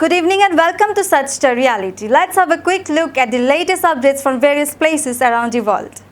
Good evening and welcome to Such the Reality. Let's have a quick look at the latest updates from various places around the world.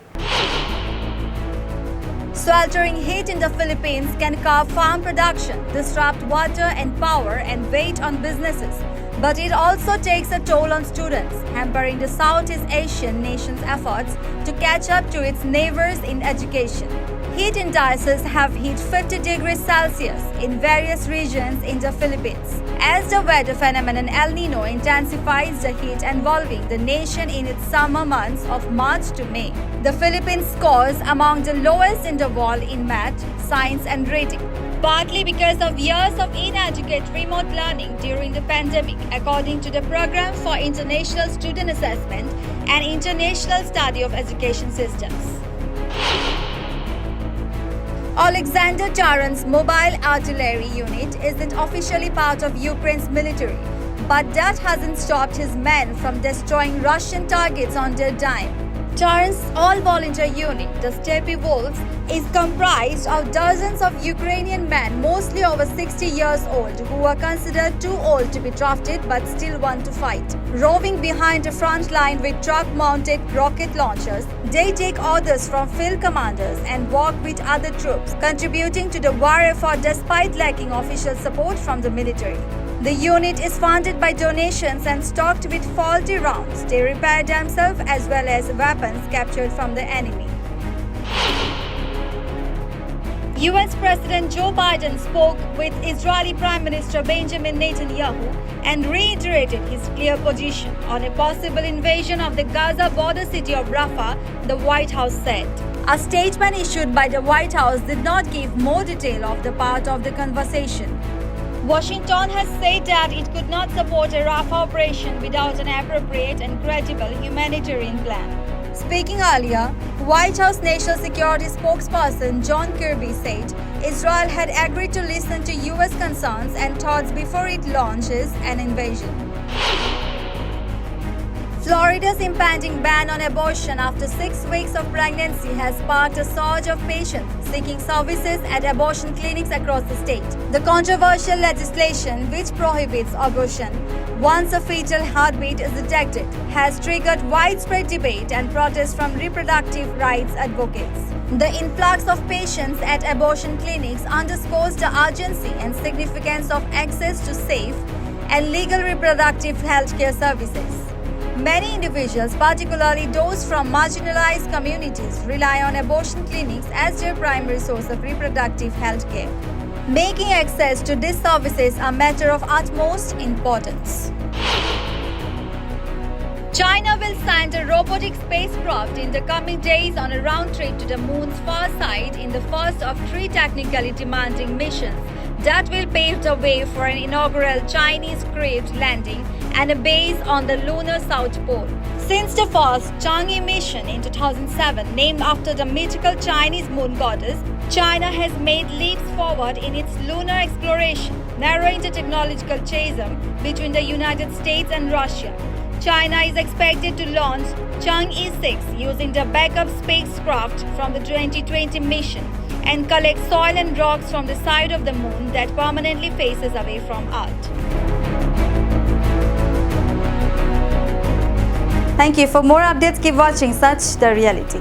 Sweltering heat in the Philippines can curb farm production, disrupt water and power, and weigh on businesses. But it also takes a toll on students, hampering the Southeast Asian nation's efforts to catch up to its neighbors in education. Heat indices have hit 50 degrees Celsius in various regions in the Philippines. As the weather phenomenon El Nino intensifies the heat involving the nation in its summer months of March to May, the Philippines scores among the lowest in the world in math, science and reading, partly because of years of inadequate remote learning during the pandemic, according to the Program for International Student Assessment and International Study of Education Systems. Alexander Taran's mobile artillery unit isn't officially part of Ukraine's military, but that hasn't stopped his men from destroying Russian targets on their dime. Taran's all-volunteer unit, the Steppe Wolves, is comprised of dozens of Ukrainian men, mostly over 60 years old, who are considered too old to be drafted but still want to fight. Roving behind the front line with truck-mounted rocket launchers, they take orders from field commanders and work with other troops, contributing to the war effort despite lacking official support from the military. The unit is funded by donations and stocked with faulty rounds. They repair themselves as well as weapons captured from the enemy. US President Joe Biden spoke with Israeli Prime Minister Benjamin Netanyahu and reiterated his clear position on a possible invasion of the Gaza border city of Rafah, the White House said. A statement issued by the White House did not give more detail of the part of the conversation. Washington has said that it could not support a Rafah operation without an appropriate and credible humanitarian plan. Speaking earlier, White House National Security spokesperson John Kirby said Israel had agreed to listen to US concerns and thoughts before it launches an invasion. Florida's impending ban on abortion after 6 weeks of pregnancy has sparked a surge of patients seeking services at abortion clinics across the state. The controversial legislation, which prohibits abortion once a fetal heartbeat is detected, has triggered widespread debate and protests from reproductive rights advocates. The influx of patients at abortion clinics underscores the urgency and significance of access to safe and legal reproductive health care services. Many individuals, particularly those from marginalized communities, rely on abortion clinics as their primary source of reproductive health care, making access to these services a matter of utmost importance. China will send a robotic spacecraft in the coming days on a round trip to the moon's far side in the first of 3 technically demanding missions that will pave the way for an inaugural Chinese crewed landing and a base on the lunar South Pole. Since the first Chang'e mission in 2007, named after the mythical Chinese moon goddess, China has made leaps forward in its lunar exploration, narrowing the technological chasm between the United States and Russia. China is expected to launch Chang'e 6 using the backup spacecraft from the 2020 mission and collect soil and rocks from the side of the moon that permanently faces away from Earth. Thank you. For more updates, keep watching Such the Reality.